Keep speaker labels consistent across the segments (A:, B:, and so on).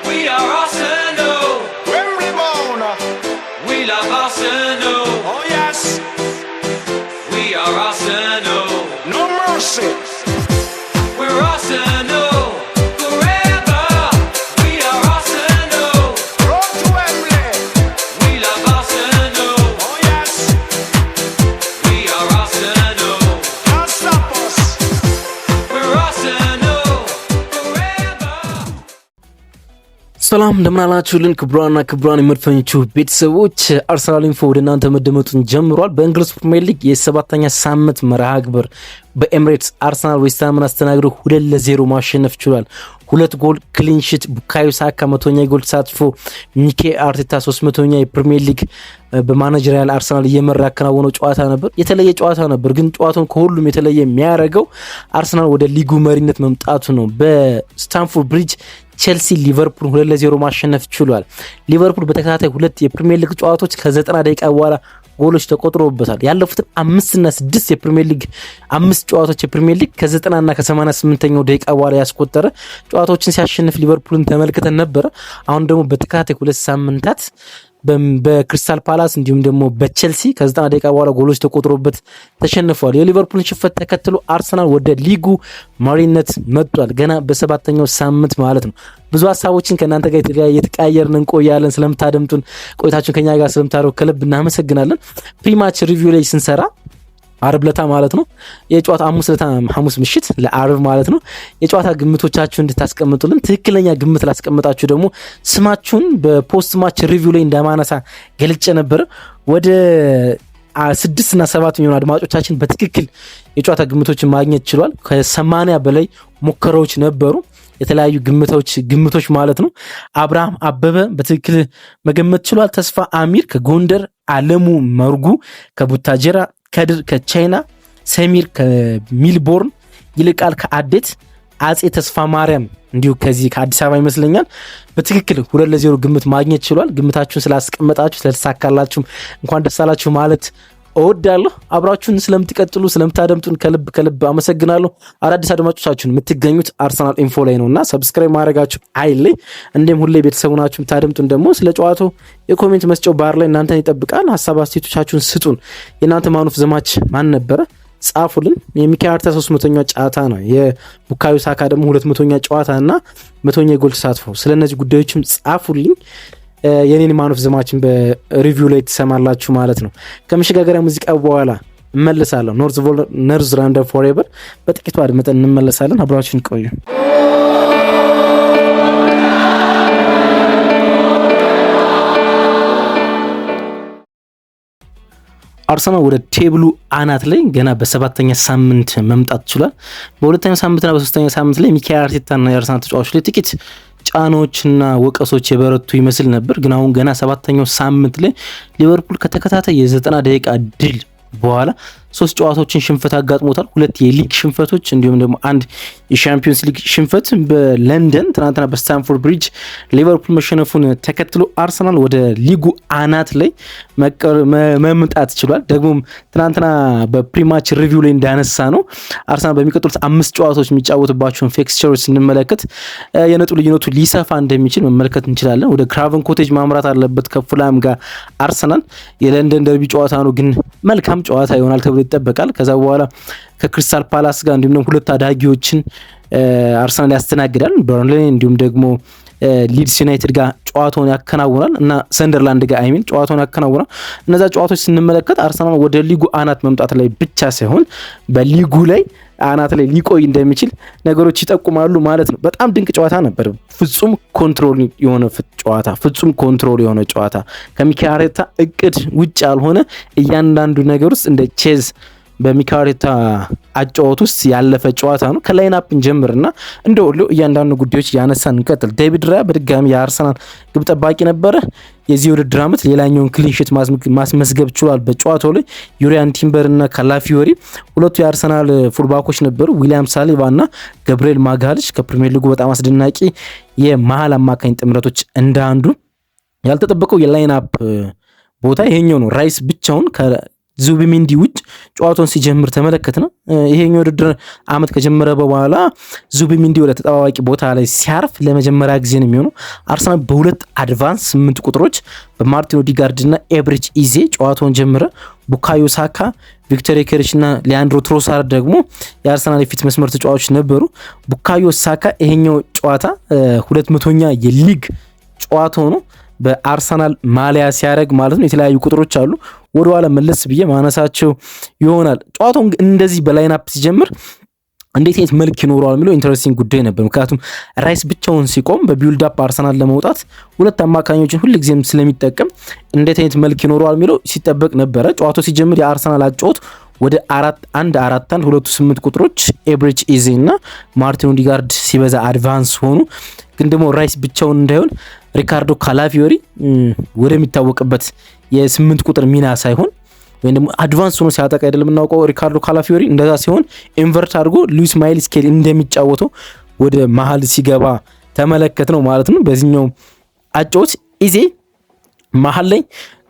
A: We are Arsenal.
B: Wembley bound.
A: We love Arsenal.
B: Oh yes.
A: We are Arsenal.
B: No mercy.
A: We're Arsenal. Forever. We are Arsenal.
B: Road to Wembley.
A: We love Arsenal.
B: Oh yes.
A: We are Arsenal.
B: Can't stop us.
A: We're Arsenal. Forever.
C: ሰላም እንደምን አላችሁልን? ክቡራን የመድፈኞቹ ቤተሰቦች አርሰናል ኢንፎ ወደ እናንተ መደመጡን ጀምሯል። በእንግሊዝ ፕሪሚየር ሊግ የሰባተኛ ሳምንት መርሃ ግብር በኤምሬትስ አርሰናል ዌስትሃምን አስተናግዶ 2-0 ማሸነፍ ችሏል። ሁለት ጎል ክሊን ሺት፣ ቡካዮ ሳካ 100ኛ ጎል ተሳትፎ፣ ሚኬል አርቴታ 300ኛ የፕሪሚየር ሊግ በማኔጀሪያል አርሰናል እየመራ ያከናወነው ጨዋታ ነበር። የተለየ ጨዋታ ነበር፣ ግን ጨዋታውን ከሁሉም የተለየ የሚያደርገው አርሰናል ወደ ሊጉ መሪነት መምጣቱ ነው። በስታንፎርድ ብሪጅ ቼልሲ ሊቨርፑል 2-0 ማሸነፍ ችሏል። ሊቨርፑል በተከታታይ ሁለት የፕሪሚየር ሊግ ጨዋታዎች ከ90 ደቂቃ በኋላ ጎሎች ተቆጥሮበታል። ያለፉት 5 እና 6 የፕሪሚየር ሊግ 5 ጨዋታዎች የፕሪሚየር ሊግ ከ90 እና ከ88ኛው ደቂቃ በኋላ ያስቆጠረ ጨዋታዎችን ሲያሸንፍ ሊቨርፑልን ተመልክተን ነበረ። አሁን ደግሞ በተከታታይ 2 ሳምንታት በክሪስታል ፓላስ እንዲሁም ደግሞ በቼልሲ ከ90 ደቂቃ በኋላ ጎሎች ተቆጥሮበት ተሸንፏል። የሊቨርፑልን ሽንፈት ተከትሎ አርሰናል ወደ ሊጉ መሪነት መጥቷል። ገና በሰባተኛው ሳምንት ማለት ነው። ብዙ ሀሳቦችን ከእናንተ ጋር የተቀያየርን እንቆያለን። ስለምታደምጡን ቆይታችሁን ከኛ ጋር ስለምታደርጉ ከልብ እናመሰግናለን። ፕሪማች ሪቪው ላይ ስንሰራ አርብ ለታ ማለት ነው የጨዋታ ሐሙስ ምሽት ለአርብ ማለት ነው የጨዋታ ግምቶቻችሁን እንድታስቀምጡልን፣ ትክክለኛ ግምት ላስቀምጣችሁ ደግሞ ስማችሁን በፖስት ማች ሪቪው ላይ እንደማነሳ ገልጬ ነበር። ወደ 6 እና 7 የሚሆኑ አድማጮቻችን በትክክል የጨዋታ ግምቶችን ማግኘት ችሏል። ከ80 በላይ ሙከራዎች ነበሩ፣ የተለያዩ ግምቶች ማለት ነው። አብርሃም አበበ በትክክል መገመት ችሏል። ተስፋ አሚር ከጎንደር፣ አለሙ መርጉ ከቡታጀራ፣ ከድር ከቻይና፣ ሰሚር ከሚልቦርን፣ ይልቃል ከአዴት፣ አጼ ተስፋ ማርያም እንዲሁ ከዚህ ከአዲስ አበባ ይመስለኛል በትክክል 2-0 ግምት ማግኘት ችሏል። ግምታችሁን ስላስቀመጣችሁ ስለተሳካላችሁ እንኳን ደስ አላችሁ ማለት እወዳለሁ። አብራችሁን ስለምትቀጥሉ ስለምታደምጡን ከልብ አመሰግናለሁ። አዳዲስ አድማጮቻችሁን የምትገኙት አርሰናል ኢንፎ ላይ ነውና ሰብስክራይብ ማድረጋችሁ አይለይ። እንደም ሁሌ ቤተሰቡ ናችሁ የምታደምጡን ደግሞ ስለ ጨዋታው የኮሜንት መስጫው ባር ላይ እናንተን ይጠብቃል። ሀሳብ አስተያየቶቻችሁን ስጡን። የእናንተ ማን ኦፍ ዘ ማች ማን ነበረ? ጻፉልን። የሚኬል አርቴታ 300ኛ ጨዋታ ነው፣ የቡካዮ ሳካ ደግሞ 200ኛ ጨዋታ እና 100ኛ ጎል ተሳትፎ። ስለነዚህ ጉዳዮችም ጻፉልኝ። የኔን ማን ኦፍ ዘ ማችን በሪቪው ላይ ትሰማላችሁ ማለት ነው። ከመሸጋገሪያ ሙዚቃ በኋላ እመለሳለሁ። ኖርዝ ላንደን ፎሬቨር በጥቂቱ አድመጠን እንመለሳለን። አብራችሁን ቆዩ። አርሰናል ወደ ቴብሉ አናት ላይ ገና በሰባተኛ ሳምንት መምጣት ችሏል። በሁለተኛው ሳምንትና በሶስተኛው ሳምንት ላይ ሚኬል አርቴታና የአርሰናል ተጫዋቾች ላይ ጥቂት ጫናዎችና ወቀሶች የበረቱ ይመስል ነበር። ግን አሁን ገና ሰባተኛው ሳምንት ላይ ሊቨርፑል ከተከታታይ የ90 ደቂቃ ድል በኋላ 3 ጨዋታዎችን ሽንፈት አጋጥሞታል። 2 የሊግ ሽንፈቶች እንዲሁም ደግሞ 1 የሻምፒዮንስ ሊግ ሽንፈት። በለንደን ትናንትና በስታንፎርድ ብሪጅ ሊቨርፑል መሸነፉን ተከትሎ አርሰናል ወደ ሊጉ አናት ላይ መምጣት ችሏል። ደግሞ ትናንትና በፕሪማች ሪቪው ላይ እንዳነሳ ነው አርሰናል በሚቀጥሉት 5 ጨዋታዎች የሚጫወትባቸውን ፊክስቸሮች ስንመለከት የነጥብ ልዩነቱ ሊሰፋ እንደሚችል መመልከት እንችላለን። ወደ ክራቨን ኮቴጅ ማምራት አለበት ከፉላም ጋር አርሰናል። የለንደን ደርቢ ጨዋታ ነው፣ ግን መልካም ጨዋታ ይሆናል ተብሎ ይጠበቃል። ከዛ በኋላ ከክሪስታል ፓላስ ጋር እንዲሁም ሁለት ታዳጊዎችን አርሰናል ያስተናግዳል። በርንሌይ እንዲሁም ደግሞ ሊድስ ዩናይትድ ጋር ጨዋታውን ያከናውናል እና ሰንደርላንድ ጋር ጨዋታውን ያከናውናል። እነዛ ጨዋታዎች ስንመለከት አርሰናል ወደ ሊጉ አናት መምጣት ላይ ብቻ ሳይሆን በሊጉ ላይ አናት ላይ ሊቆይ እንደሚችል ነገሮች ይጠቁማሉ ማለት ነው። በጣም ድንቅ ጨዋታ ነበር። ፍጹም ኮንትሮል የሆነ ጨዋታ ከሚኬል አርቴታ እቅድ ውጭ ያልሆነ እያንዳንዱ ነገር ውስጥ እንደ ቼዝ በሚኬል አርቴታ አጫወት ውስጥ ያለፈ ጨዋታ ነው። ከላይን አፕ እንጀምርና እንደ ሁሉ እያንዳንዱ ጉዳዮች ያነሳን እንቀጥል። ዴቪድ ራያ በድጋሚ የአርሰናል ግብ ጠባቂ ነበረ። የዚህ ውድድር ዓመት ሌላኛውን ክሊን ሺት ማስመዝገብ ችሏል። በጨዋታው ላይ ዩሪያን ቲምበር እና ካላፊዮሪ ሁለቱ የአርሰናል ፉልባኮች ነበሩ። ዊሊያም ሳሊባ እና ገብርኤል ማጋለሽ ከፕሪሚየር ሊጉ በጣም አስደናቂ የመሀል አማካኝ ጥምረቶች እንዳንዱ። ያልተጠበቀው የላይን አፕ ቦታ ይሄኛው ነው። ራይስ ብቻውን ዙቢሜንዲ ውጭ ጨዋታውን ሲጀምር ተመለከትን። ይሄኛው ውድድር አመት ከጀመረ በኋላ ዙቢሜንዲ ወደ ተጠባባቂ ቦታ ላይ ሲያርፍ ለመጀመሪያ ጊዜ ነው የሚሆነው። አርሰናል በሁለት አድቫንስ 8 ቁጥሮች በማርቲን ኦዲጋርድ እና ኤብሪች ኢዜ ጨዋታውን ጀመረ። ቡካዮ ሳካ፣ ቪክቶር ዮኬሬሽ እና ሊያንድሮ ትሮሳርድ ደግሞ የአርሰናል የፊት መስመር ተጫዋቾች ነበሩ። ቡካዮ ሳካ ይሄኛው ጨዋታ 200ኛ የሊግ ጨዋታው ነው በአርሰናል ማሊያ ሲያደርግ ማለት ነው። የተለያዩ ቁጥሮች አሉ፣ ወደ ኋላ መለስ ብዬ ማነሳቸው ይሆናል። ጨዋታው እንደዚህ በላይናፕ ሲጀምር እንዴት አይነት መልክ ይኖረዋል የሚለው ኢንተረስቲንግ ጉዳይ ነበር። ምክንያቱም ራይስ ብቻውን ሲቆም በቢልድ አፕ አርሰናል ለመውጣት ሁለት አማካኞችን ሁልጊዜም ስለሚጠቀም እንዴት አይነት መልክ ይኖረዋል የሚለው ሲጠበቅ ነበረ። ጨዋታው ሲጀምር የአርሰናል አጫወት ወደ 4-1-4-1 ሁለቱ 8 ቁጥሮች ኤብሪች ኢዜ እና ማርቲን ኦዲጋርድ ሲበዛ አድቫንስ ሆኑ። ግን ደግሞ ራይስ ብቻውን እንዳይሆን ሪካርዶ ካላፊዮሪ ወደሚታወቅበት የ8 ቁጥር ሚና ሳይሆን ወይም ደግሞ አድቫንስ ሆኖ ሲያጠቃ አይደለም እናውቀው ሪካርዶ ካላፊዮሪ እንደዛ ሲሆን ኢንቨርት አድርጎ ሉዊስ ማይል ስኬሊ እንደሚጫወተው ወደ መሀል ሲገባ ተመለከት ነው ማለት ነው። በዚህኛው አጫወት ኢዜ መሀል ላይ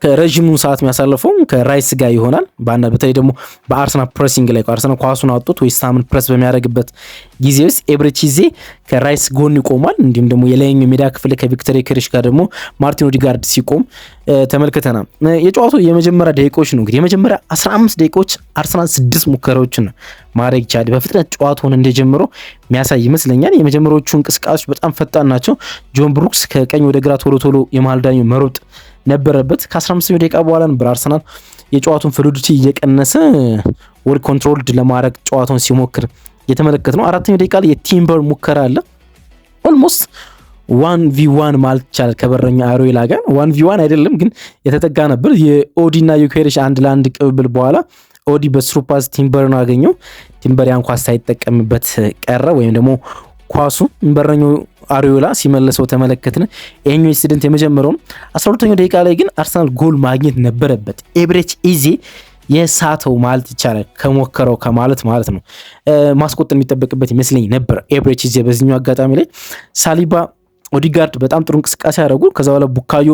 C: ከረጅሙ ሰዓት የሚያሳልፈው ከራይስ ጋር ይሆናል። በተለይ ደግሞ በአርሰናል ፕሬሲንግ ላይ አርሰናል ኳሱን አውጥቶት ወይ ሳምን ፕሬስ በሚያደርግበት ጊዜ ውስጥ ኤብሪች ኢዜ ከራይስ ጎን ይቆማል። እንዲሁም ደግሞ የላይኛው ሜዳ ክፍል ከቪክቶር ዮኬሬሽ ጋር ደግሞ ማርቲን ኦዲጋርድ ሲቆም ተመልክተናል። የጨዋታው የመጀመሪያ ደቂቃዎች ነው እንግዲህ የመጀመሪያ 15 ደቂቃዎች አርሰናል 6 ሙከራዎችን ማድረግ ይቻላል። በፍጥነት ጨዋታውን እንደጀመረው የሚያሳይ ይመስለኛል። የመጀመሪያዎቹ እንቅስቃሴዎች በጣም ፈጣን ናቸው። ጆን ብሩክስ ከቀኝ ወደ ግራ ቶሎ የመሃል ዳኛው መሮጥ ነበረበት። ከ15 ደቂቃ በኋላ ነበር አርሰናል የጨዋታውን ፍሉዲቲ እየቀነሰ ወል ኮንትሮልድ ለማድረግ ጨዋታውን ሲሞክር የተመለከት ነው። አራተኛው ደቂቃ ላይ የቲምበር ሙከራ አለ። ኦልሞስት 1v1 ማለት ይቻላል ከበረኛ አሮይላ ጋር 1v1 አይደለም ግን የተጠጋ ነበር። የኦዲ እና ዮኬሬሽ 1-1 ቅብብል በኋላ ኦዲ በስሩ ፓስ ቲምበርን አገኘው። ቲምበር ያን ኳስ ሳይጠቀምበት ቀረ ወይም ደግሞ ኳሱ በረኛው አሪዮላ ሲመለሰው ተመለከትን። ይሄኛው ኢንሲደንት የመጀመሪያው 12ኛው ደቂቃ ላይ ግን አርሰናል ጎል ማግኘት ነበረበት። ኤብሪች ኢዜ የሳተው ማለት ይቻላል ከሞከረው ከማለት ማለት ነው። ማስቆጠር የሚጠበቅበት ይመስለኝ ነበር ኤብሪች ኢዜ። በዚህኛው አጋጣሚ ላይ ሳሊባ፣ ኦዲጋርድ በጣም ጥሩ እንቅስቃሴ ያደረጉ። ከዛ በኋላ ቡካዮ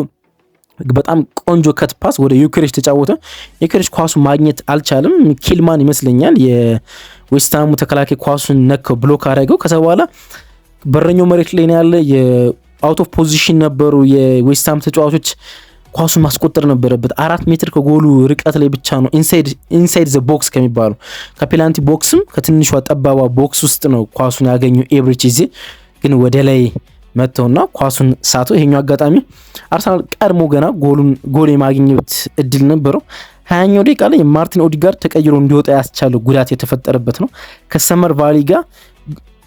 C: በጣም ቆንጆ ከት ፓስ ወደ ዩኬሬሽ ተጫወተ። ዩኬሬሽ ኳሱ ማግኘት አልቻለም። ኪልማን ይመስለኛል የዌስትሃሙ ተከላካይ ኳሱን ነከው ብሎክ አደረገው። ከዛ በኋላ በረኛው መሬት ላይ ያለ የአውት ኦፍ ፖዚሽን ነበሩ የዌስትሃም ተጫዋቾች። ኳሱን ማስቆጠር ነበረበት። 4 ሜትር ከጎሉ ርቀት ላይ ብቻ ነው ኢንሳይድ ዘ ቦክስ ከሚባሉ ከፔናልቲ ቦክስም ከትንሿ ጠባባ ቦክስ ውስጥ ነው ኳሱን ያገኘው ኤብሪች ኢዜ። ግን ወደ ላይ መተውና ኳሱን ሳቶ። ይሄኛው አጋጣሚ አርሰናል ቀድሞ ገና ጎል የማግኘት እድል ነበረው። 20ኛው ደቂቃ ላይ ማርቲን ኦዲጋርድ ተቀይሮ እንዲወጣ ያስቻለው ጉዳት የተፈጠረበት ነው። ከሰመር ቫሊ ጋር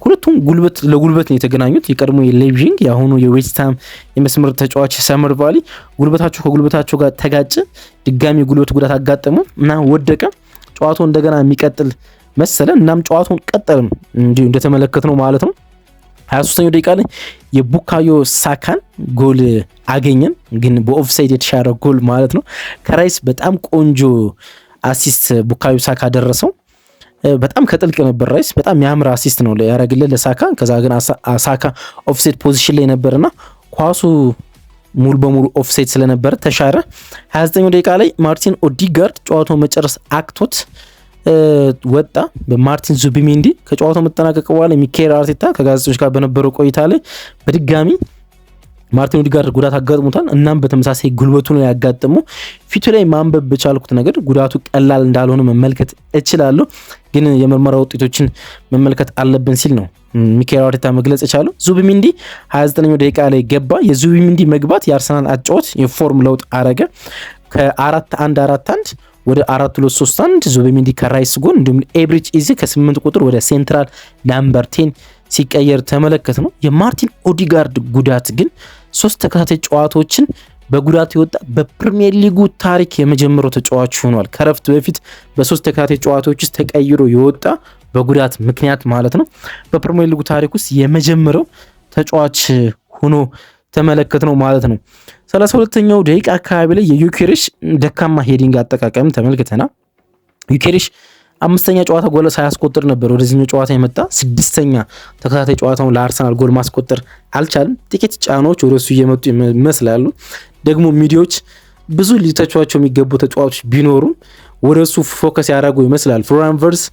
C: ሁለቱም ጉልበት ለጉልበት ነው የተገናኙት። የቀድሞ የሌቪንግ የአሁኑ የዌስትሃም የመስመር ተጫዋች ሰመር ቫሊ ጉልበታቸው ከጉልበታቸው ጋር ተጋጨ። ድጋሚ ጉልበት ጉዳት አጋጠመው እና ወደቀ። ጨዋታው እንደገና የሚቀጥል መሰለ። እናም ጨዋታውን ቀጠለ እንዲሁ እንደተመለከትነው ማለት ነው። 23ኛው ደቂቃ ላይ የቡካዮ ሳካን ጎል አገኘን፣ ግን በኦፍሳይድ የተሻረ ጎል ማለት ነው። ከራይስ በጣም ቆንጆ አሲስት ቡካዮ ሳካ ደረሰው። በጣም ከጥልቅ ነበር። ራይስ በጣም የሚያምር አሲስት ነው ያደረግልን ለሳካ። ከዛ ግን ሳካ ኦፍሳይድ ፖዚሽን ላይ ነበርና ኳሱ ሙሉ በሙሉ ኦፍሳይድ ስለነበረ ተሻረ። 29ኛው ደቂቃ ላይ ማርቲን ኦዲጋርድ ጨዋታውን መጨረስ አክቶት ወጣ በማርቲን ዙቢሜንዲ። ከጨዋታው መጠናቀቅ በኋላ ሚካኤል አርቴታ ከጋዜጠኞች ጋር በነበረው ቆይታ ላይ በድጋሚ ማርቲን ኦዲጋርድ ጉዳት አጋጥሞታል። እናም በተመሳሳይ ጉልበቱ ላይ ያጋጠመው ፊቱ ላይ ማንበብ በቻልኩት ነገር ጉዳቱ ቀላል እንዳልሆነ መመልከት እችላለሁ፣ ግን የምርመራ ውጤቶችን መመልከት አለብን ሲል ነው ሚካኤል አርቴታ መግለጽ የቻለው። ዙቢሜንዲ 29ኛው ደቂቃ ላይ ገባ። የዙቢሜንዲ መግባት የአርሰናል አጫወት የፎርም ለውጥ አረገ። ከ4-1-4-1 ወደ 4-2-3-1 ዙቢሜንዲ ከራይስ ጎን እንዲሁም ኤብሪች ኢዜ ከ8 ቁጥር ወደ ሴንትራል ናምበር 10 ሲቀየር ተመለከት ነው። የማርቲን ኦዲጋርድ ጉዳት ግን 3 ተከታታይ ጨዋታዎችን በጉዳት የወጣ በፕሪሚየር ሊጉ ታሪክ የመጀመሪያው ተጫዋች ሆኗል። ከረፍት በፊት በ3 ተከታታይ ጨዋታዎች ውስጥ ተቀይሮ የወጣ በጉዳት ምክንያት ማለት ነው። በፕሪሚየር ሊጉ ታሪክ ውስጥ የመጀመሪያው ተጫዋች ሆኖ ተመለከት ነው ማለት ነው። 32ኛው ደቂቃ አካባቢ ላይ የዩኬሬሽ ደካማ ሄዲንግ አጠቃቀም ተመልክተናል። ዩኬሬሽ 5ኛ ጨዋታ ጎል ሳያስቆጥር ነበር ወደዚህኛው ጨዋታ የመጣ። 6ኛ ተከታታይ ጨዋታውን ለአርሰናል ጎል ማስቆጠር አልቻለም። ጥቂት ጫናዎች ወደሱ እየመጡ ይመስላሉ። ደግሞ ሚዲያዎች ብዙ ሊተቿቸው የሚገቡ ተጫዋቾች ቢኖሩም ወደሱ ፎከስ ያደረጉ ይመስላል። ፍሎሪያን ቨርትዝ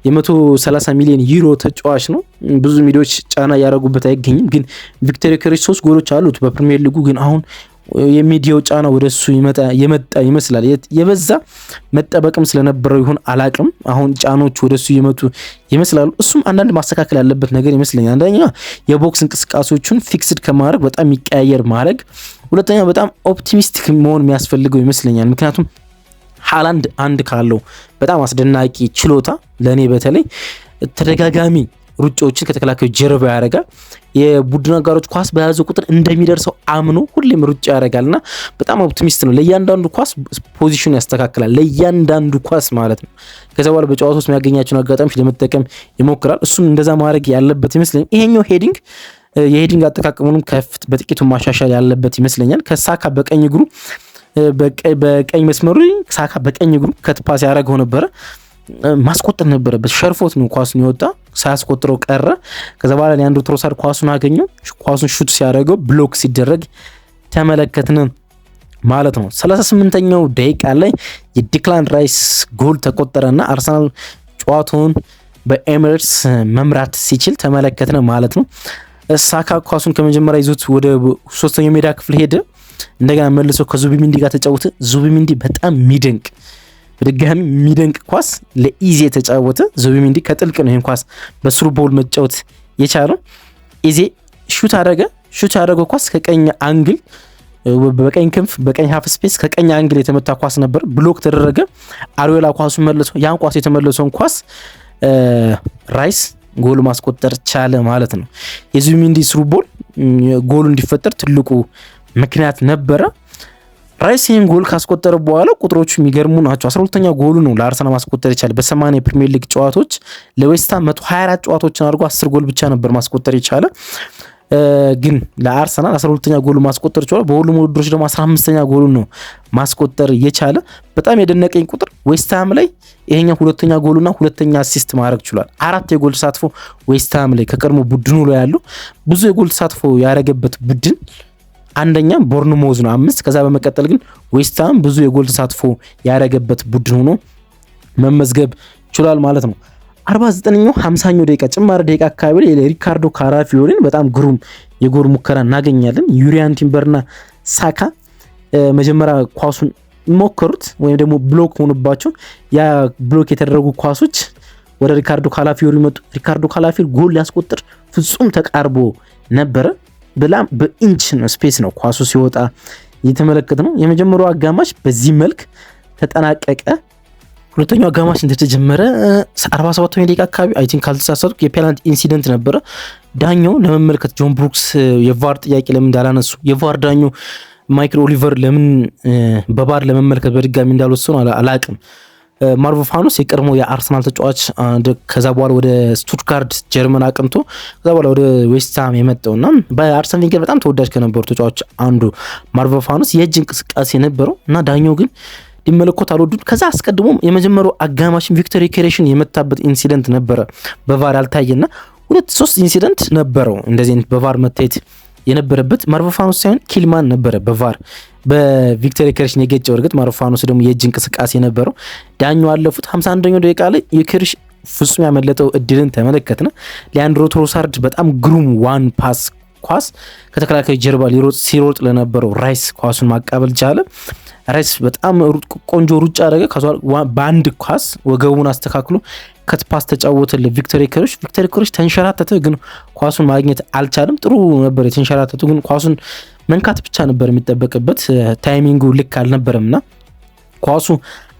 C: የ130 ሚሊዮን ዩሮ ተጫዋች ነው። ብዙ ሚዲያዎች ጫና ያደረጉበት አይገኝም። ግን ቪክቶር ዮኬሬሽ 3 ጎሎች አሉት በፕሪሚየር ሊጉ። ግን አሁን የሚዲያው ጫና ወደሱ የመጣ ይመስላል። የበዛ መጠበቅም ስለነበረው ይሁን አላቅም፣ አሁን ጫኖቹ ወደሱ የመጡ ይመስላሉ። እሱም አንዳንድ ማስተካከል ያለበት ነገር ይመስለኛል። አንደኛ የቦክስ እንቅስቃሴዎቹን ፊክስድ ከማድረግ በጣም የሚቀያየር ማድረግ፣ ሁለተኛ በጣም ኦፕቲሚስቲክ መሆን የሚያስፈልገው ይመስለኛል። ምክንያቱም ሃላንድ አንድ ካለው በጣም አስደናቂ ችሎታ ለእኔ በተለይ ተደጋጋሚ ሩጫዎችን ከተከላካዩ ጀርባ ያደርጋል። የቡድን አጋሮች ኳስ በያዘ ቁጥር እንደሚደርሰው አምኖ ሁሌም ሩጫ ያደርጋልና በጣም ኦፕቲሚስት ነው። ለእያንዳንዱ ኳስ ፖዚሽን ያስተካክላል፣ ለእያንዳንዱ ኳስ ማለት ነው። ከዛ በኋላ በጨዋታ ውስጥ የሚያገኛቸውን አጋጣሚዎች ለመጠቀም ይሞክራል። እሱም እንደዛ ማድረግ ያለበት ይመስለኛል። ይሄኛው የሄዲንግ አጠቃቀሙንም በጥቂቱ ማሻሻል ያለበት ይመስለኛል። ከሳካ በቀኝ እግሩ በቀኝ መስመሩ ሳካ በቀኝ እግሩ ከትፓስ ያደረገው ነበረ፣ ማስቆጠር ነበረበት። ሸርፎት ነው ኳሱን የወጣ ሳያስቆጥረው ቀረ። ከዛ በኋላ ሊያንድሮ ትሮሳርድ ኳሱን አገኘው። ኳሱን ሹት ሲያደርገው ብሎክ ሲደረግ ተመለከትን ማለት ነው። 38ኛው ደቂቃ ላይ የዲክላን ራይስ ጎል ተቆጠረና አርሰናል ጨዋታውን በኤሚሬትስ መምራት ሲችል ተመለከትን ማለት ነው። ሳካ ኳሱን ከመጀመሪያ ይዞት ወደ 3ኛው ሜዳ ክፍል ሄደ። እንደገና መልሶ ከዙቢሚንዲ ጋር ተጫወተ። ዙቢሚንዲ በጣም በድጋሚ የሚደንቅ ኳስ ለኢዜ ተጫወተ። ዙቢሚንዲ ከጥልቅ ነው ይህን ኳስ በስሩ ቦል መጫወት የቻለው። ኢዜ ሹት ያደረገው ኳስ ከቀኝ አንግል፣ በቀኝ ክንፍ፣ በቀኝ ሀፍ ስፔስ ከቀኝ አንግል የተመታ ኳስ ነበር። ብሎክ ተደረገ። አሪዮላ ኳሱን መልሶ ያን ኳስ የተመለሰውን ኳስ ራይስ ጎል ማስቆጠር ቻለ ማለት ነው። የዙቢሚንዲ ስሩ ቦል ጎሉ እንዲፈጠር ትልቁ ምክንያት ነበረ። ራይስ ይህን ጎል ካስቆጠረ በኋላ ቁጥሮቹ የሚገርሙ ናቸው። 12ኛ ጎሉ ነው ለአርሰናል ማስቆጠር የቻለ። በ80 የፕሪሚየር ሊግ ጨዋታዎች ለዌስትሃም 124 ጨዋታዎችን አድርጎ 10 ጎል ብቻ ነበር ማስቆጠር የቻለ። ግን ለአርሰናል 12ኛ ጎሉ ማስቆጠር ይችላል። በሁሉም ውድድሮች ደግሞ 15ኛ ጎሉ ነው ማስቆጠር የቻለ። በጣም የደነቀኝ ቁጥር ዌስትሃም ላይ ይሄኛው ሁለተኛ ጎሉና ሁለተኛ አሲስት ማድረግ ችሏል። 4 የጎል ተሳትፎ ዌስትሃም ላይ ከቀድሞ ቡድኑ ላይ ያለው ብዙ የጎል ተሳትፎ ያደረገበት ቡድን አንደኛ ቦርንሞዝ ነው 5። ከዛ በመቀጠል ግን ዌስትሃም ብዙ የጎል ተሳትፎ ያደረገበት ቡድን ሆኖ መመዝገብ ችሏል ማለት ነው። 49ኛው 50ኛው ደቂቃ ጭማሪ ደቂቃ አካባቢ ላይ ሪካርዶ ካራፊዮሪን በጣም ግሩም የጎል ሙከራ እናገኛለን። ዩሪያን ቲምበርና ሳካ መጀመሪያ ኳሱን ሞከሩት ወይም ደግሞ ብሎክ ሆኑባቸው። ያ ብሎክ የተደረጉ ኳሶች ወደ ሪካርዶ ካላፊዮሪ መጡ። ሪካርዶ ካላፊዮሪ ጎል ሊያስቆጥር ፍጹም ተቃርቦ ነበረ። በላም በኢንች ነው ስፔስ ነው ኳሱ ሲወጣ እየተመለከተ ነው። የመጀመሪያው አጋማሽ በዚህ መልክ ተጠናቀቀ። ሁለተኛው አጋማሽ እንደተጀመረ 47ኛው ደቂቃ አካባቢ አይ ቲንክ ካልተሳሳቱ የፔናልቲ ኢንሲደንት ነበረ። ዳኛው ለመመልከት ጆን ብሩክስ የቫር ጥያቄ ለምን እንዳላነሱ፣ የቫር ዳኛው ማይክል ኦሊቨር ለምን በቫር ለመመልከት በድጋሚ እንዳልወሰኑ አላቅም። ማርቮፋኖስ የቀድሞ የአርሰናል ተጫዋች ከዛ በኋላ ወደ ስቱትጋርት ጀርመን አቅንቶ ከዛ በኋላ ወደ ዌስትሃም የመጣውና በአርሰን ቬንገር በጣም ተወዳጅ ከነበሩ ተጫዋች አንዱ ማርቮፋኖስ የእጅ እንቅስቃሴ ነበረው እና ዳኛው ግን ሊመለከት አልወዱም። ከዛ አስቀድሞ የመጀመሪያው አጋማሽን ቪክቶር ዮኬሬሽን የመታበት ኢንሲደንት ነበረ በቫር ያልታየና 2-3 ኢንሲደንት ነበረው እንደዚህ በቫር መታየት የነበረበት። ማርቮፋኖስ ሳይሆን ኪልማን ነበረ በቫር በቪክቶር ዮኬሬሽን የገጨው። እርግጥ ማርቮፋኖስ ደግሞ የእጅ እንቅስቃሴ ነበረው። ዳኛው አለፉት 51ኛው ደቂቃ ላይ ዮኬሬሽ ፍጹም ያመለጠው እድልን ተመለከትና ሊያንድሮ ትሮሳርድ በጣም ግሩም ዋን ፓስ ኳስ ከተከላካይ ጀርባ ሲሮጥ ለነበረው ራይስ ኳሱን ማቃበል ቻለ። ራይስ በጣም ቆንጆ ሩጫ አደረገ። በአንድ ኳስ ወገቡን አስተካክሎ ከትፓስ ተጫወተ ለቪክቶር ዮኬሬሽ። ቪክቶር ዮኬሬሽ ተንሸራተተ፣ ግን ኳሱን ማግኘት አልቻለም። ጥሩ ነበር የተንሸራተቱ፣ ግን ኳሱን መንካት ብቻ ነበር የሚጠበቅበት። ታይሚንጉ ልክ አልነበረምና ኳሱ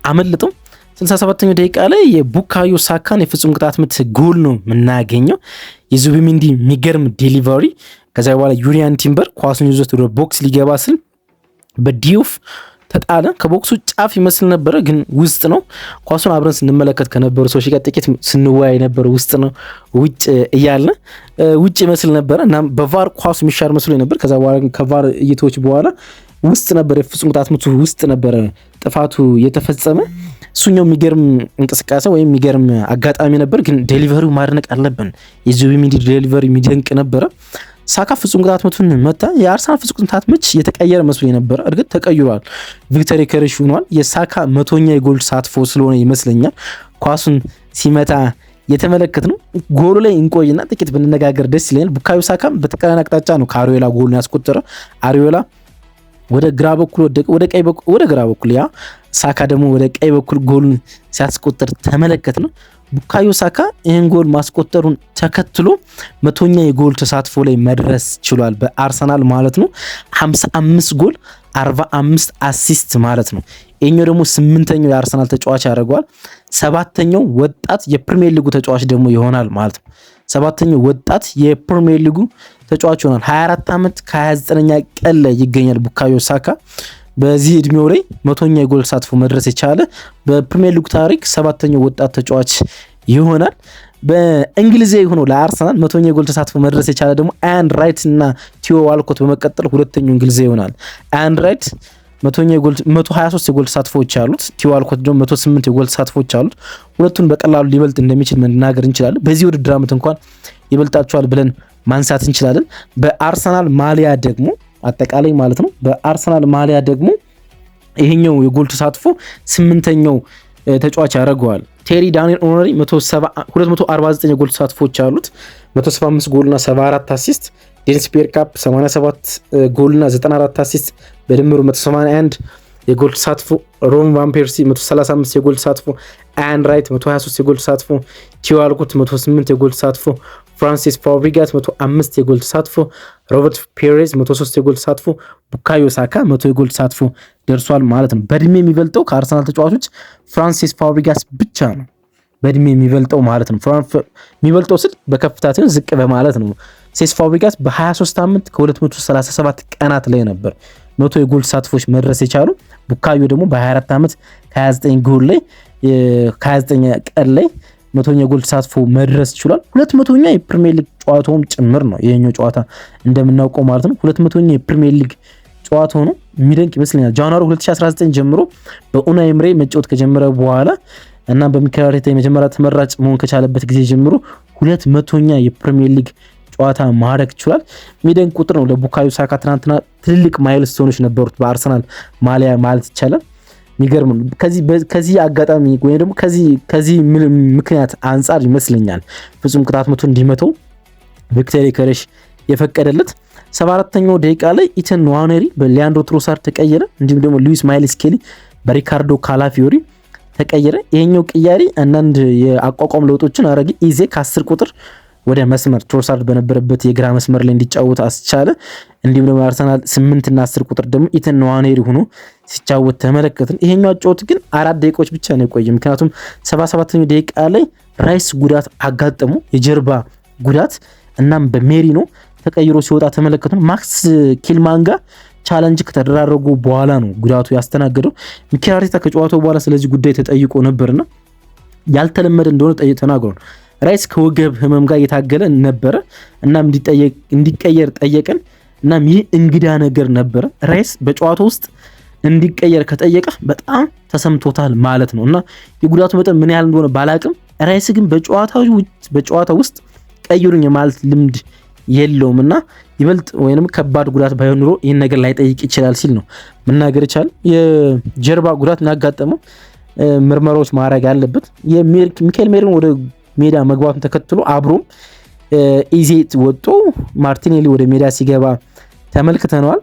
C: አመልጠው። 67ኛው ደቂቃ ላይ የቡካዮ ሳካን የፍጹም ቅጣት ምት ጎል ነው የምናገኘው። የዙቢሚንዲ የሚገርም ዴሊቨሪ። ከዛ በኋላ ዩሪያን ቲምበር ኳሱን ይዞት ወደ ቦክስ ሊገባ ስል በዲዮፍ ተጣለ። ከቦክሱ ጫፍ ይመስል ነበረ፣ ግን ውስጥ ነው። ኳሱን አብረን ስንመለከት ከነበሩ ሰዎች ጋር ጥቂት ስንወያይ ነበረ። ውስጥ ነው ውጭ እያለ ውጭ ይመስል ነበረ እና በቫር ኳሱ የሚሻር መስሎ ነበር። ከዛ በኋላ ከቫር እይቶች በኋላ ውስጥ ነበር፣ የፍጹም ቅጣት ምቱ ውስጥ ነበረ ጥፋቱ የተፈጸመ። እሱኛው የሚገርም እንቅስቃሴ ወይም የሚገርም አጋጣሚ ነበር፣ ግን ዴሊቨሪው ማድነቅ አለብን። የዙቢሚንዲ ዴሊቨሪ የሚደንቅ ነበረ። ሳካ ፍጹም ቅጣት ምቱን መታ። የአርሰናል ፍጹም ቅጣት ምት የተቀየረ መስሎ የነበረ እርግጥ ተቀይሯል። ቪክተር ዮኬሬሽ ሆኗል። የሳካ 100ኛ የጎል ተሳትፎ ስለሆነ ይመስለኛል ኳሱን ሲመታ የተመለከት ነው። ጎሉ ላይ እንቆይና ጥቂት ብንነጋገር ደስ ይለኛል። ቡካዮ ሳካም በተቃራኒ አቅጣጫ ነው ከአሪዮላ ጎሉን ያስቆጠረው። አሪዮላ ወደ ግራ በኩል ወደ ቀኝ በኩል ወደ ግራ በኩል ያ ሳካ ደግሞ ወደ ቀኝ በኩል ጎሉን ሲያስቆጥር ተመለከት ነው። ቡካዮ ሳካ ይህን ጎል ማስቆጠሩን ተከትሎ 100ኛ የጎል ተሳትፎ ላይ መድረስ ችሏል በአርሰናል ማለት ነው። 55 ጎል 45 አሲስት ማለት ነው። ይሄኛው ደግሞ 8ኛው የአርሰናል ተጫዋች ያደርገዋል። 7ኛው ወጣት የፕሪሚየር ሊጉ ተጫዋች ደግሞ ይሆናል ማለት ነው። 7ኛው ወጣት የፕሪሚየር ሊጉ ተጫዋች ይሆናል። 24 ዓመት ከ29ኛ ቀን ላይ ይገኛል ቡካዮ ሳካ። በዚህ እድሜው ላይ 100ኛ የጎል ተሳትፎ መድረስ የቻለ በፕሪሚየር ሊግ ታሪክ 7ኛው ወጣት ተጫዋች ይሆናል። በእንግሊዛዊ ሆኖ ለአርሰናል 100ኛ የጎል ተሳትፎ መድረስ የቻለ ደግሞ አያን ራይት እና ቲዮ ዋልኮት በመቀጠል ሁለተኛው እንግሊዛዊ ይሆናል። አያን ራይት 123 የጎል ተሳትፎዎች አሉት። ቲዮ ዋልኮት ደግሞ 108 የጎል ተሳትፎዎች አሉት። ሁለቱን በቀላሉ ሊበልጥ እንደሚችል መናገር እንችላለን። በዚህ ውድድር ዓመት እንኳን ይበልጣቸዋል ብለን ማንሳት እንችላለን። በአርሰናል ማሊያ ደግሞ አጠቃላይ ማለት ነው። በአርሰናል ማሊያ ደግሞ ይሄኛው የጎል ተሳትፎ 8ኛው ተጫዋች ያደርገዋል። ቴሪ ዳንኤል ኦነሪ 249 የጎል ተሳትፎዎች አሉት። 175 ጎልና 74 አሲስት። ዴኒስ ቤርካፕ 87 ጎልና 94 አሲስት በድምሩ 181 የጎል ተሳትፎ። ሮን ቫን ፐርሲ 135 የጎል ተሳትፎ። አያን ራይት 123 የጎል ተሳትፎ። ቲዮ ዋልኮት 108 የጎል ተሳትፎ። ፍራንሲስ ፋብሪጋስ 105 የጎል ተሳትፎ። ሮበርት ፔሬዝ 103 የጎል ተሳትፎ። ቡካዮ ሳካ 100 የጎል ተሳትፎ ደርሷል ማለት ነው። በእድሜ የሚበልጠው ከአርሰናል ተጫዋቾች ፍራንሲስ ፋብሪጋስ ብቻ ነው በእድሜ የሚበልጠው ማለት ነው። የሚበልጠው ስል በከፍታ ሲሆን ዝቅ በማለት ነው። ሴስ ፋብሪጋስ በ23 ዓመት ከ237 ቀናት ላይ ነበር 100 የጎል ተሳትፎች መድረስ የቻሉ። ቡካዮ ደግሞ በ24 ዓመት ከ29 ጎል ላይ ከ29 ቀን ላይ 100ኛ የጎል ተሳትፎ መድረስ ችሏል። 200ኛ የፕሪሚየር ሊግ ጨዋታውም ጭምር ነው ይሄኛው ጨዋታ እንደምናውቀው ማለት ነው። 200ኛ የፕሪሚየር ሊግ ጨዋታው ነው። የሚደንቅ ይመስለኛል። ጃንዋሪ 2019 ጀምሮ በኡናይ ኤምሬ መጫወት ከጀመረ በኋላ እና በሚኬል አርቴታ የመጀመሪያ ተመራጭ መሆን ከቻለበት ጊዜ ጀምሮ 200ኛ የፕሪሚየር ሊግ ጨዋታ ማድረግ ችሏል። የሚደንቅ ቁጥር ነው ለቡካዮ ሳካ። ትናንትና ትልልቅ ማይልስቶኖች ነበሩት በአርሰናል ማሊያ ማለት ይቻላል። የሚገርም ነው። ከዚህ አጋጣሚ ወይም ደግሞ ከዚህ ምክንያት አንጻር ይመስለኛል ፍጹም ቅጣት ምቱ እንዲመተው ቪክተር ዮኬሬሽ የፈቀደለት። 74ኛው ደቂቃ ላይ ኢተን ንዋኔሪ በሊያንድሮ ትሮሳርድ ተቀየረ። እንዲሁም ደግሞ ሉዊስ ማይልስ ኬሊ በሪካርዶ ካላፊዮሪ ተቀየረ። ይሄኛው ቅያሪ አንዳንድ የአቋቋም ለውጦችን አረገ። ኢዜ ከ10 ቁጥር ወደ መስመር ትሮሳርድ በነበረበት የግራ መስመር ላይ እንዲጫወት አስቻለ። እንዲሁም ደግሞ አርሰናል 8 እና 10 ቁጥር ደግሞ ኢተን ንዋኔሪ ሆኖ ሲጫወት ተመለከትን። ይሄኛው አጫወት ግን 4 ደቂቃዎች ብቻ ነው የቆየ። ምክንያቱም 77ኛው ደቂቃ ላይ ራይስ ጉዳት አጋጠሙ፣ የጀርባ ጉዳት። እናም በሜሪኖ ተቀይሮ ሲወጣ ተመለከትን። ማክስ ኪልማን ጋር ቻለንጅ ከተደራረጉ በኋላ ነው ጉዳቱ ያስተናገደው። ሚኬል አርቴታ ከጨዋታው በኋላ ስለዚህ ጉዳይ ተጠይቆ ነበርና ያልተለመደ እንደሆነ ተናግሯል። ራይስ ከወገብ ህመም ጋር እየታገለ ነበረ። እናም እንዲቀየር ጠየቀን። እናም ይህ እንግዳ ነገር ነበረ። ራይስ በጨዋታው ውስጥ እንዲቀየር ከጠየቀ በጣም ተሰምቶታል ማለት ነው። እና የጉዳቱ መጠን ምን ያህል እንደሆነ ባላቅም ራይስ ግን በጨዋታው ውስጥ ቀይሩኝ የማለት ልምድ የለውም እና ይበልጥ ወይንም ከባድ ጉዳት ባይሆን ኖሮ ይህን ነገር ላይ ጠይቅ ይችላል ሲል ነው መናገር ይቻላል። የጀርባ ጉዳት ያጋጠመው ምርመራዎች ማድረግ ያለበት የሚኬል ሜሪኖ ወደ ሜዳ መግባቱን ተከትሎ አብሮም ኢዜ ወጥቶ ማርቲኔሊ ወደ ሜዳ ሲገባ ተመልክተነዋል።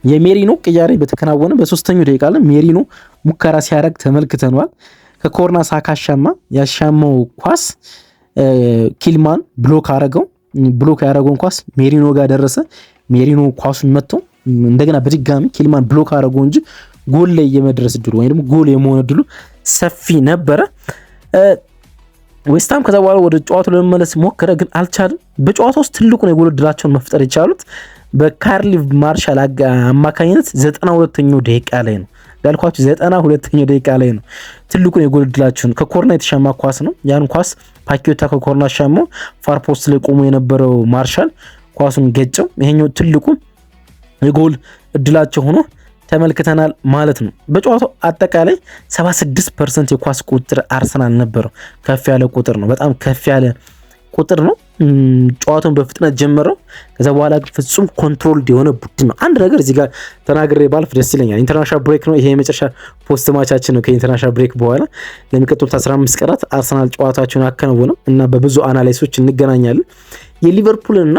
C: የሜሪኖ ቅያሬ በተከናወነ በ3ኛው ደቂቃ ላይ ሜሪኖ ሙከራ ሲያደርግ ተመልክተነዋል። ከኮርና ሳካ ያሻማው ኳስ ኪልማን ብሎክ ያደረገውን ኳስ ሜሪኖ ጋር ደረሰ። ሜሪኖ ኳሱን መጥቶ እንደገና በድጋሚ ኪልማን ብሎክ አደረገው እንጂ ጎል ላይ የመድረስ እድሉ ወይም ጎል የመሆን እድሉ ሰፊ ነበረ። ዌስትሃም ከዛ በኋላ ወደ ጨዋታው ለመመለስ ሞከረ፣ ግን አልቻለም። በጨዋታው ውስጥ ትልቁን የጎል እድላቸውን መፍጠር የቻሉት በካርሊ ማርሻል አማካኝነት 92ኛው ደቂቃ ላይ ነው። ያልኳችሁ 92ኛው ደቂቃ ላይ ነው ትልቁን የጎል እድላቸውን። ከኮርና የተሻማ ኳስ ነው። ያን ኳስ ፓኬታ ከኮርና ሻማው ፋር ፖስት ላይ ቆሞ የነበረው ማርሻል ኳሱን ገጨው። ይሄኛው ትልቁ የጎል እድላቸው ሆኖ ተመልክተናል ማለት ነው። በጨዋታው አጠቃላይ 76% የኳስ ቁጥር አርሰናል ነበረው። ከፍ ያለ ቁጥር ነው። በጣም ከፍ ያለ ቁጥር ነው። ጨዋታውን በፍጥነት ጀመረው። ከዛ በኋላ ግን ፍጹም ኮንትሮልድ የሆነ ቡድን ነው። አንድ ነገር እዚህ ጋር ተናግሬ ባልፍ ደስ ይለኛል። ኢንተርናሽናል ብሬክ ነው ይሄ የመጨረሻ ፖስት ማቻችን ነው። ከኢንተርናሽናል ብሬክ በኋላ ለሚቀጥሉት 15 ቀናት አርሰናል ጨዋታቸውን አከናወነው እና በብዙ አናላይሶች እንገናኛለን። የሊቨርፑል እና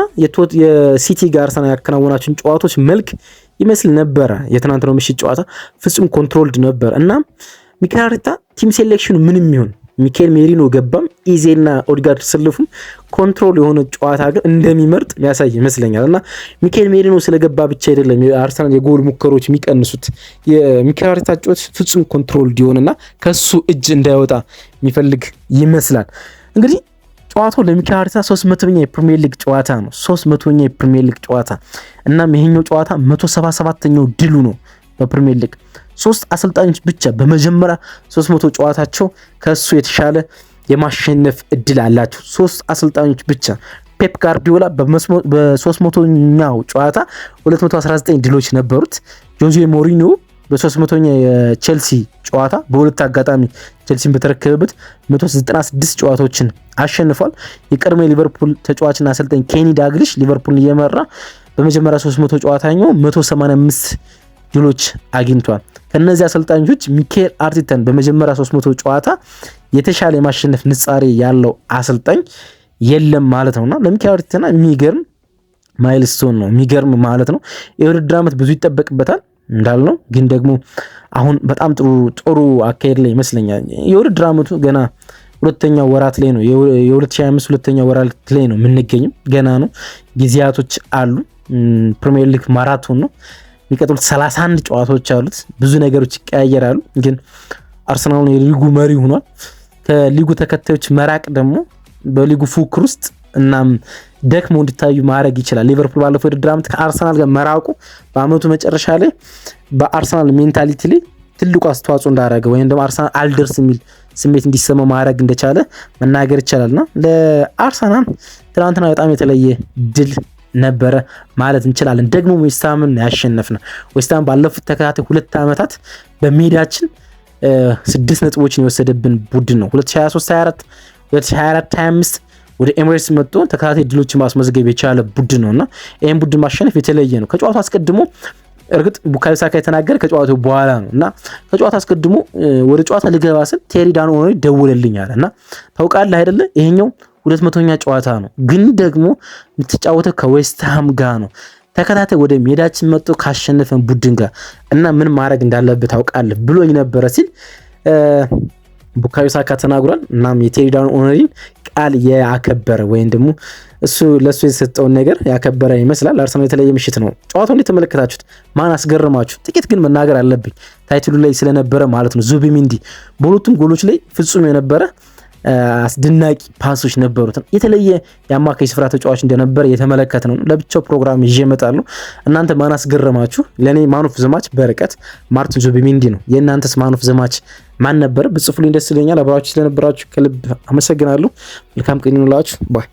C: የሲቲ ጋር አርሰናል ያከናወናቸውን ጨዋታዎች መልክ ይመስል ነበረ። የትናንትናው ምሽት ጨዋታ ፍጹም ኮንትሮልድ ነበር እና ሚኬል አርቴታ ቲም ሴሌክሽኑ ምንም ይሁን ሚኬል ሜሪኖ ገባም ኢዜና ኦዲጋርድ ተሰልፉም ኮንትሮል የሆነ ጨዋታ ግን እንደሚመርጥ የሚያሳይ ይመስለኛል እና ሚኬል ሜሪኖ ስለገባ ብቻ አይደለም የአርሰናል የጎል ሙከሮች የሚቀንሱት። የሚኬል አርቴታ ጨዋታ ፍጹም ኮንትሮል የሆነና ከሱ እጅ እንዳይወጣ የሚፈልግ ይመስላል። እንግዲህ ጨዋታው ለሚኬል አርቴታ 300ኛ የፕሪሚየር ሊግ ጨዋታ ነው። 300ኛ የፕሪሚየር ሊግ ጨዋታ እናም ይሄኛው ጨዋታ 177ኛው ድሉ ነው በፕሪሚየር ሊግ። 3 አሰልጣኞች ብቻ በመጀመሪያ 300 ጨዋታቸው ከሱ የተሻለ የማሸነፍ እድል አላቸው። 3 አሰልጣኞች ብቻ። ፔፕ ጋርዲዮላ በ300ኛው ጨዋታ 219 ድሎች ነበሩት። ጆዜ ሞሪኒዮ በ300ኛ የቼልሲ ጨዋታ በሁለት አጋጣሚ ቼልሲን በተረከበበት 196 ጨዋታዎችን አሸንፏል። የቀድሞ የሊቨርፑል ተጫዋችና አሰልጣኝ ኬኒ ዳግሊሽ ሊቨርፑልን እየመራ በመጀመሪያ 300 ጨዋታኛው 185 ድሎች አግኝቷል። ከነዚህ አሰልጣኞች ሚኬል አርቴታን በመጀመሪያ 300 ጨዋታ የተሻለ የማሸነፍ ንጻሬ ያለው አሰልጣኝ የለም ማለት ነውና ለሚኬል አርቴታ የሚገርም ማይልስቶን ነው። የሚገርም ማለት ነው። የውድድር ዓመት ብዙ ይጠበቅበታል እንዳልነው፣ ግን ደግሞ አሁን በጣም ጥሩ አካሄድ ላይ ይመስለኛል። የውድድር ዓመቱ ገና ሁለተኛው ወራት ላይ ነው። የ2025 ሁለተኛው ወራት ላይ ነው የምንገኘው። ገና ነው፣ ጊዜያቶች አሉ። ፕሪሚየር ሊግ ማራቶን ነው። የሚቀጥሉት 31 ጨዋታዎች አሉት። ብዙ ነገሮች ይቀያየራሉ። ግን አርሰናል የሊጉ መሪ ሆኗል። ከሊጉ ተከታዮች መራቅ ደግሞ በሊጉ ፉክክር ውስጥ እናም ደክሞ እንዲታዩ ማድረግ ይችላል። ሊቨርፑል ባለፈው የውድድር ዓመት ከአርሰናል ጋር መራቁ በአመቱ መጨረሻ ላይ በአርሰናል ሜንታሊቲ ላይ ትልቁ አስተዋጽኦ እንዳደረገ ወይም ደግሞ አርሰናል አልደርስ የሚል ስሜት እንዲሰማው ማድረግ እንደቻለ መናገር ይቻላልና ለአርሰናል ትናንትና በጣም የተለየ ድል ነበረ ማለት እንችላለን። ደግሞ ዌስትሃምን ያሸነፍነው ዌስትሃም ባለፉት ተከታታይ 2 ዓመታት በሜዳችን 6 ነጥቦችን የወሰደብን ቡድን ነው። 2023-24 2024-25 ወደ ኤምሬትስ መጥቶ ተከታታይ ድሎችን ማስመዝገብ የቻለ ቡድን ነውና ይሄን ቡድን ማሸነፍ የተለየ ነው። ከጨዋታው አስቀድሞ እርግጥ ቡካዮ ሳካ የተናገረ ከጨዋታው በኋላ ነውና ከጨዋታው አስቀድሞ ወደ ጨዋታ ልገባ ስል ቴሪ ዳንኦኖ ደውልልኝ አለና ታውቃለህ አይደለ ይሄኛው 200ኛ ጨዋታ ነው፣ ግን ደግሞ የምትጫወተው ከዌስትሃም ጋር ነው። ተከታታይ ወደ ሜዳችን መጥቶ ካሸነፈን ቡድን ጋር እና ምን ማድረግ እንዳለበት ታውቃለህ ብሎኝ ነበረ ሲል ቡካዮ ሳካ ተናግሯል። እናም የቴሪ ዳንኦኖን ቃል ያከበረ ወይም ደግሞ እሱ ለሱ የሰጠውን ነገር ያከበረ ይመስላል። አርሰናል የተለየ ምሽት ነው። ጨዋታውን የተመለከታችሁት ማን አስገረማችሁ? ጥቂት ግን መናገር አለብኝ ታይትሉ ላይ ስለነበረ ማለት ነው። ዙቢሚንዲ በሁለቱም ጎሎች ላይ ፍጹም የነበረ አስደናቂ ፓሶች ነበሩት። የተለየ የአማካይ ስፍራ ተጫዋች እንደነበረ የተመለከተ ነው። ለብቻው ፕሮግራም ይዤ እመጣለሁ። እናንተ ማን አስገረማችሁ? ለኔ ማን ኦፍ ዘ ማች በርቀት ማርቲን ዙቢሚንዲ ነው። የእናንተስ ማን ኦፍ ዘ ማች ማን ነበር? ብጽፉልኝ ደስ ይለኛል። አብራችሁ ስለነበራችሁ ከልብ አመሰግናለሁ። መልካም ቀን ይሁንላችሁ። ባይ